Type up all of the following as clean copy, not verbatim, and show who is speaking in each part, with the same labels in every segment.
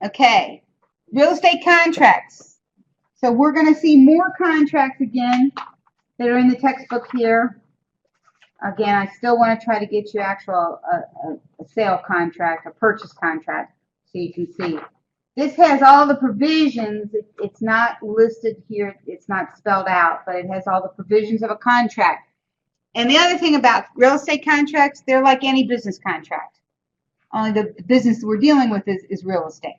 Speaker 1: Okay, real estate contracts. So we're going to see more contracts again that are in the textbook here. Again, I still want to try to get you actual a sale contract, a purchase contract, so you can see. This has all the provisions. It's not listed here. It's not spelled out, but it has all the provisions of a contract. And the other thing about real estate contracts, they're like any business contract. Only the business we're dealing with is real estate.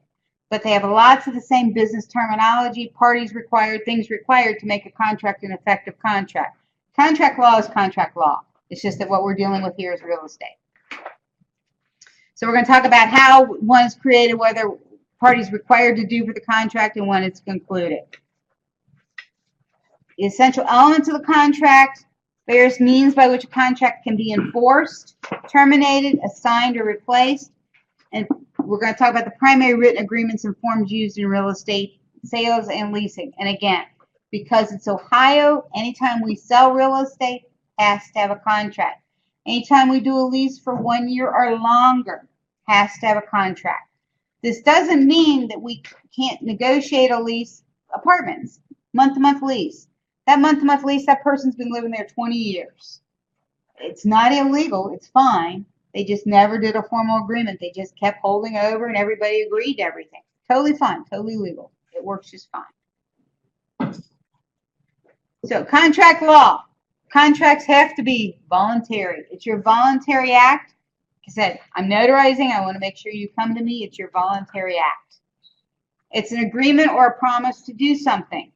Speaker 1: But they have lots of the same business terminology, parties required, things required to make a contract an effective contract. Contract law is contract law. It's just that what we're dealing with here is real estate. So we're going to talk about how one is created, whether parties required to do for the contract, and when it's concluded. The essential elements of the contract, various means by which a contract can be enforced, terminated, assigned, or replaced. And we're going to talk about the primary written agreements and forms used in real estate sales and leasing. And again, because it's Ohio, anytime we sell real estate, has to have a contract. Anytime we do a lease for 1 year or longer, has to have a contract. This doesn't mean that we can't negotiate a lease, apartments, month-to-month lease. That month-to-month lease, that person's been living there 20 years. It's not illegal, it's fine. They just never did a formal agreement. They just kept holding it over and everybody agreed to everything. Totally fine, totally legal. It works just fine. So contract law. Contracts have to be voluntary. It's your voluntary act. Like I said, I'm notarizing. I want to make sure you come to me. It's your voluntary act. It's an agreement or a promise to do something.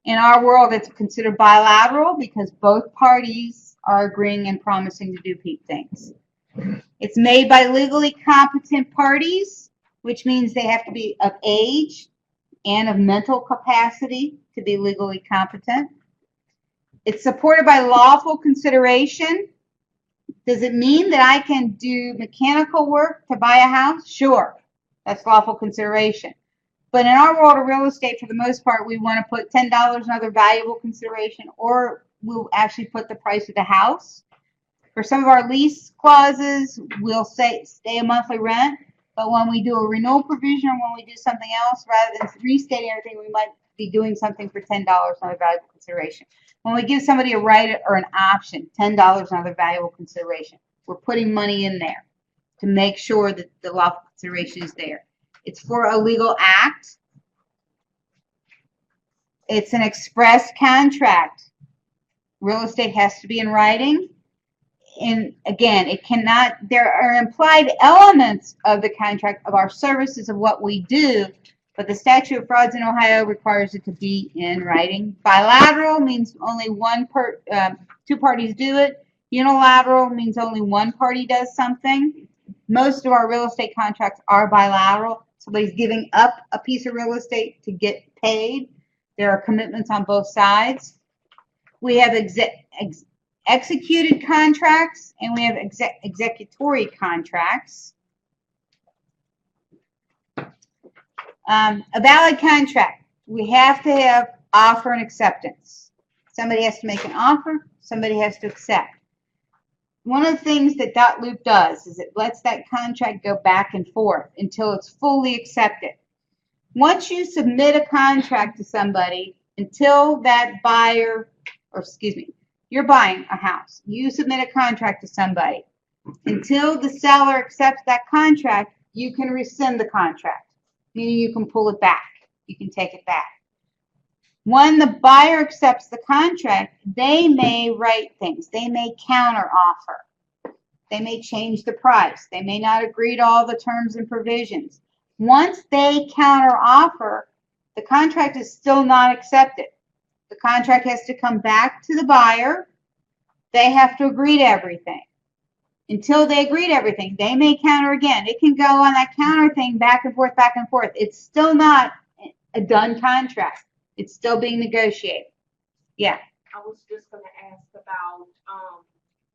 Speaker 1: In our world, it's considered bilateral because both parties are agreeing and promising to do things. It's made by legally competent parties, which means they have to be of age and of mental capacity to be legally competent. It's supported by lawful consideration. Does it mean that I can do mechanical work to buy a house? Sure, that's lawful consideration. But in our world of real estate, for the most part, we want to put $10 in other valuable consideration, or we'll actually put the price of the house. For some of our lease clauses, we'll say stay a monthly rent. But when we do a renewal provision or when we do something else, rather than restating everything, we might be doing something for $10 in other valuable consideration. When we give somebody a right or an option, $10 in other valuable consideration, we're putting money in there to make sure that the lawful consideration is there. It's for a legal act. It's an express contract. Real estate has to be in writing. And again, it cannot, there are implied elements of the contract of our services of what we do, but the statute of frauds in Ohio requires it to be in writing. Bilateral means only two parties do it. Unilateral means only one party does something. Most of our real estate contracts are bilateral. Somebody's giving up a piece of real estate to get paid. There are commitments on both sides. We have executed contracts and we have executory contracts. A valid contract, we have to have offer and acceptance. Somebody has to make an offer, somebody has to accept. One of the things that dot loop does is it lets that contract go back and forth until it's fully accepted. Once you submit a contract to somebody, until that buyer, or excuse me, you're buying a house, you submit a contract to somebody. Until the seller accepts that contract, you can rescind the contract, meaning you can pull it back. You can take it back. When the buyer accepts the contract, they may write things. They may counter offer. They may change the price. They may not agree to all the terms and provisions. Once they counter offer, the contract is still not accepted. The contract has to come back to the buyer. They have to agree to everything. Until they agree to everything, they may counter again. It can go on that counter thing back and forth, back and forth. It's still not a done contract. It's still being negotiated. Yeah.
Speaker 2: I was just going to ask about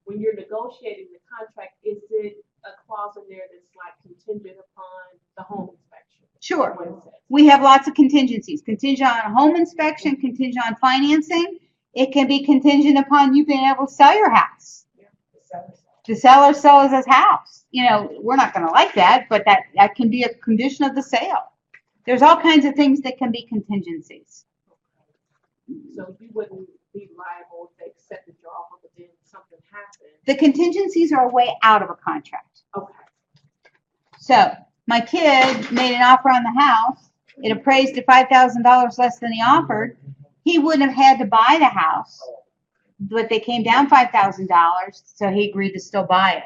Speaker 2: when you're negotiating the contract, is it a clause in there that's like contingent upon the home inspection?
Speaker 1: Sure. We have lots of contingencies. Contingent on home inspection, contingent on financing. It can be contingent upon you being able to sell your house. Yeah, the seller sells his house. we're not going to like that, but that can be a condition of the sale. There's all kinds of things that can be contingencies.
Speaker 2: So you wouldn't be liable if they accepted your offer, but then something happened.
Speaker 1: The contingencies are a way out of a contract.
Speaker 2: Okay.
Speaker 1: So my kid made an offer on the house. It appraised at $5,000 less than he offered. He wouldn't have had to buy the house, but they came down $5,000, so he agreed to still buy it.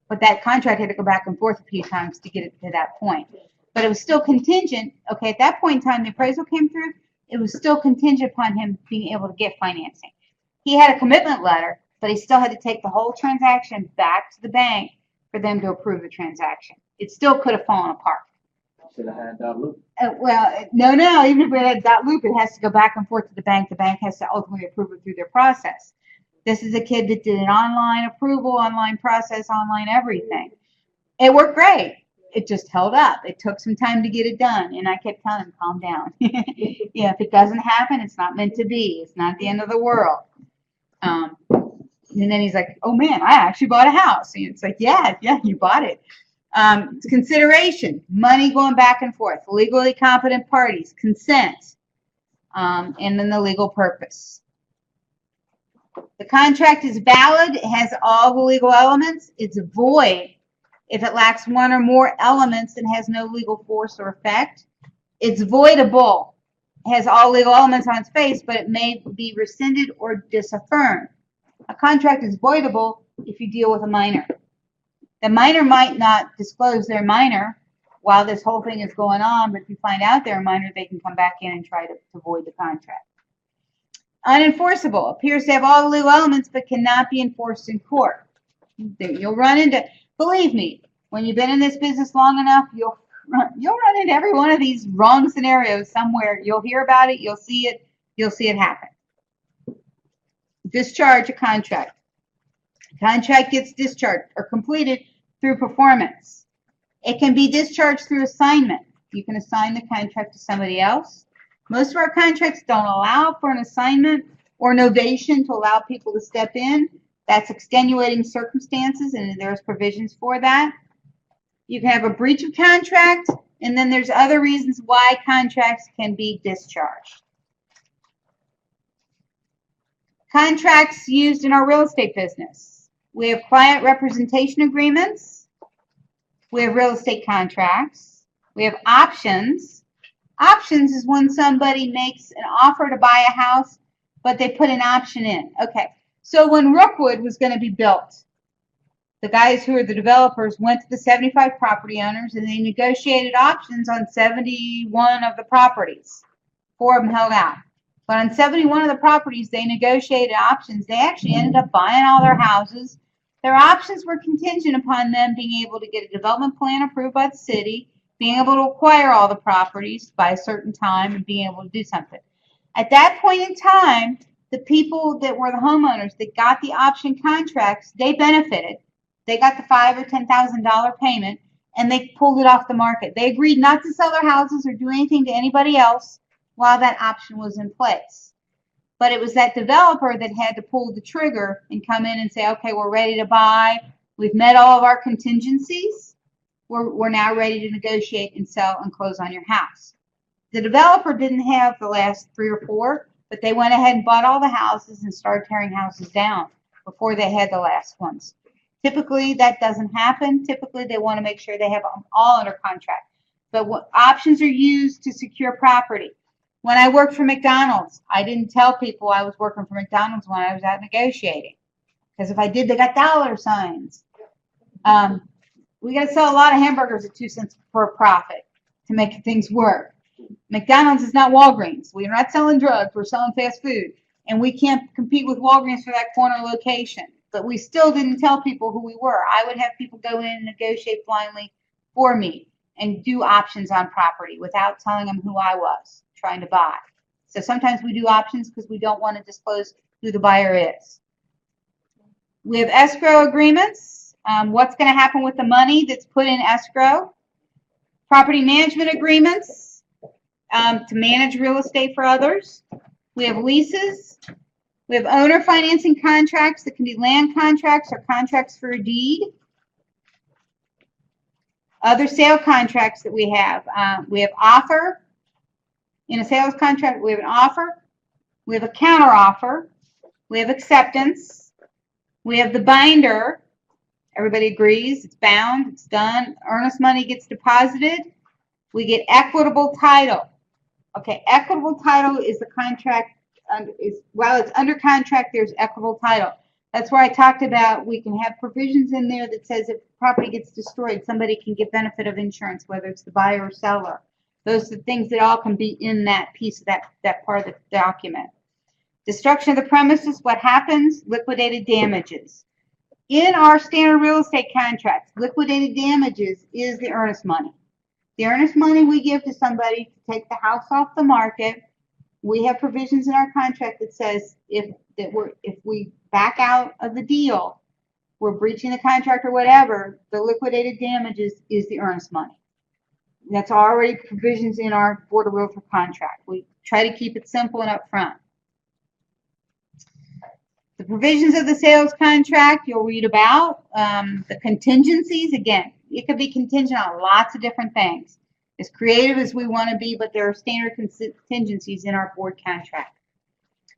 Speaker 1: But that contract had to go back and forth a few times to get it to that point. But it was still contingent. Okay, at that point in time, the appraisal came through. It was still contingent upon him being able to get financing. He had a commitment letter, but he still had to take the whole transaction back to the bank for them to approve the transaction. It still could have fallen apart.
Speaker 3: Should have had that loop.
Speaker 1: Well, no. Even if it had that loop, it has to go back and forth to the bank. The bank has to ultimately approve it through their process. This is a kid that did an online approval, online process, online everything. It worked great. It just held up. It took some time to get it done. And I kept telling him, calm down. If it doesn't happen, it's not meant to be. It's not the end of the world. And then he's like, oh, man, I actually bought a house. And it's like, yeah, you bought it. Consideration, money going back and forth, legally competent parties, consent, and then the legal purpose. The contract is valid. It has all the legal elements. It's void if it lacks one or more elements and has no legal force or effect. It's voidable. It has all legal elements on its face, but it may be rescinded or disaffirmed. A contract is voidable if you deal with a minor. The minor might not disclose their minor while this whole thing is going on, but if you find out they're a minor, they can come back in and try to void the contract. Unenforceable appears to have all the legal elements but cannot be enforced in court. You'll run into, believe me, when you've been in this business long enough, you'll run into every one of these wrong scenarios somewhere. You'll hear about it, you'll see it happen. Discharge a contract. A contract gets discharged or completed through performance. It can be discharged through assignment. You can assign the contract to somebody else. Most of our contracts don't allow for an assignment or novation to allow people to step in. That's extenuating circumstances, and there's provisions for that. You can have a breach of contract, and then there's other reasons why contracts can be discharged. Contracts used in our real estate business. We have client representation agreements. We have real estate contracts. We have options. Options is when somebody makes an offer to buy a house, but they put an option in. Okay, so when Rookwood was going to be built, the guys who are the developers went to the 75 property owners and they negotiated options on 71 of the properties. 4 of them held out. But on 71 of the properties, they negotiated options. They actually ended up buying all their houses. Their options were contingent upon them being able to get a development plan approved by the city, being able to acquire all the properties by a certain time, and being able to do something. At that point in time, the people that were the homeowners that got the option contracts, they benefited. They got the $5,000 or $10,000 payment, and they pulled it off the market. They agreed not to sell their houses or do anything to anybody else while that option was in place. But it was that developer that had to pull the trigger and come in and say, okay, we're ready to buy. We've met all of our contingencies. We're now ready to negotiate and sell and close on your house. The developer didn't have the last 3 or 4, but they went ahead and bought all the houses and started tearing houses down before they had the last ones. Typically, that doesn't happen. Typically, they want to make sure they have them all under contract. But what options are used to secure property? When I worked for McDonald's, I didn't tell people I was working for McDonald's when I was out negotiating. Because if I did, they got dollar signs. We got to sell a lot of hamburgers at 2 cents for a profit to make things work. McDonald's is not Walgreens. We're not selling drugs. We're selling fast food. And we can't compete with Walgreens for that corner location. But we still didn't tell people who we were. I would have people go in and negotiate blindly for me and do options on property without telling them who I was trying to buy. So sometimes we do options because we don't want to disclose who the buyer is. We have escrow agreements. What's going to happen with the money that's put in escrow? Property management agreements to manage real estate for others. We have leases. We have owner financing contracts that can be land contracts or contracts for a deed. Other sale contracts that we have offer. In a sales contract, we have an offer, we have a counter offer, we have acceptance, we have the binder. Everybody agrees, it's bound, it's done. Earnest money gets deposited. We get equitable title. Okay, equitable title is the contract, while it's under contract, there's equitable title. That's where I talked about we can have provisions in there that says if property gets destroyed, somebody can get benefit of insurance, whether it's the buyer or seller. Those are the things that all can be in that piece of that part of the document. Destruction of the premises, what happens? Liquidated damages. In our standard real estate contracts, liquidated damages is the earnest money. The earnest money we give to somebody to take the house off the market. We have provisions in our contract that says if we back out of the deal, we're breaching the contract or whatever, the liquidated damages is the earnest money. That's already provisions in our Board of Realtor contract. We try to keep it simple and upfront. The provisions of the sales contract you'll read about. The contingencies, again, it could be contingent on lots of different things. As creative as we want to be, but there are standard contingencies in our board contract.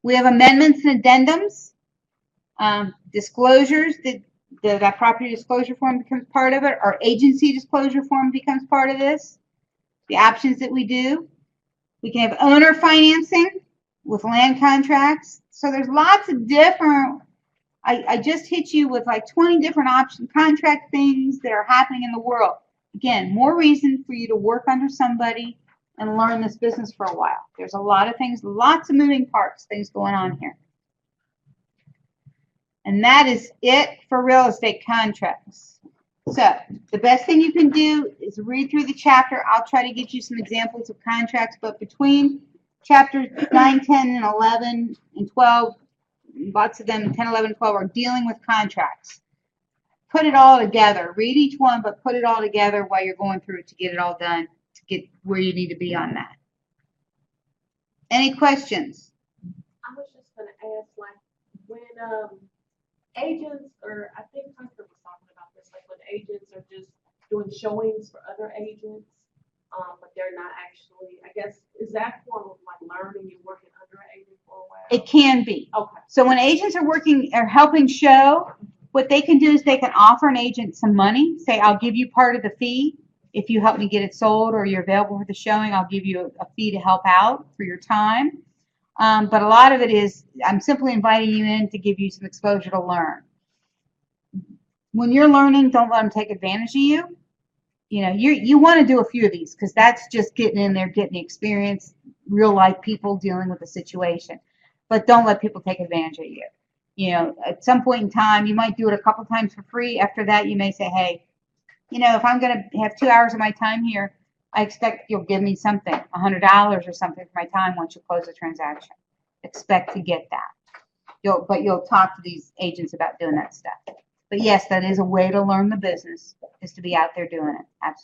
Speaker 1: We have amendments and addendums, disclosures, that property disclosure form becomes part of it. Our agency disclosure form becomes part of this. The options that we do. We can have owner financing with land contracts. So there's lots of different, I just hit you with like 20 different option contract things that are happening in the world. Again, more reason for you to work under somebody and learn this business for a while. There's a lot of things, lots of moving parts, things going on here. And that is it for real estate contracts. So the best thing you can do is read through the chapter. I'll try to get you some examples of contracts, but between chapters 9, 10, and 11, and 12, lots of them, 10, 11, 12, are dealing with contracts. Put it all together. Read each one, but put it all together while you're going through it to get it all done, to get where you need to be on that. Any questions?
Speaker 2: I was just going to ask, like, when agents, or I think Hunter was talking about this, like when agents are just doing showings for other agents, but they're not actually, I guess, is that form of like learning and working under an agent for a while?
Speaker 1: It can be.
Speaker 2: Okay.
Speaker 1: So when agents are helping show, what they can do is they can offer an agent some money. Say, I'll give you part of the fee if you help me get it sold, or you're available for the showing. I'll give you a fee to help out for your time. But a lot of it is, I'm simply inviting you in to give you some exposure to learn. When you're learning, don't let them take advantage of you. You know, you want to do a few of these because that's just getting in there, getting the experience, real life people dealing with the situation. But don't let people take advantage of you. You know, at some point in time, you might do it a couple times for free. After that, you may say, hey, you know, if I'm going to have 2 hours of my time here, I expect you'll give me something, $100 or something for my time once you close the transaction. Expect to get that. But you'll talk to these agents about doing that stuff. But yes, that is a way to learn the business, is to be out there doing it. Absolutely.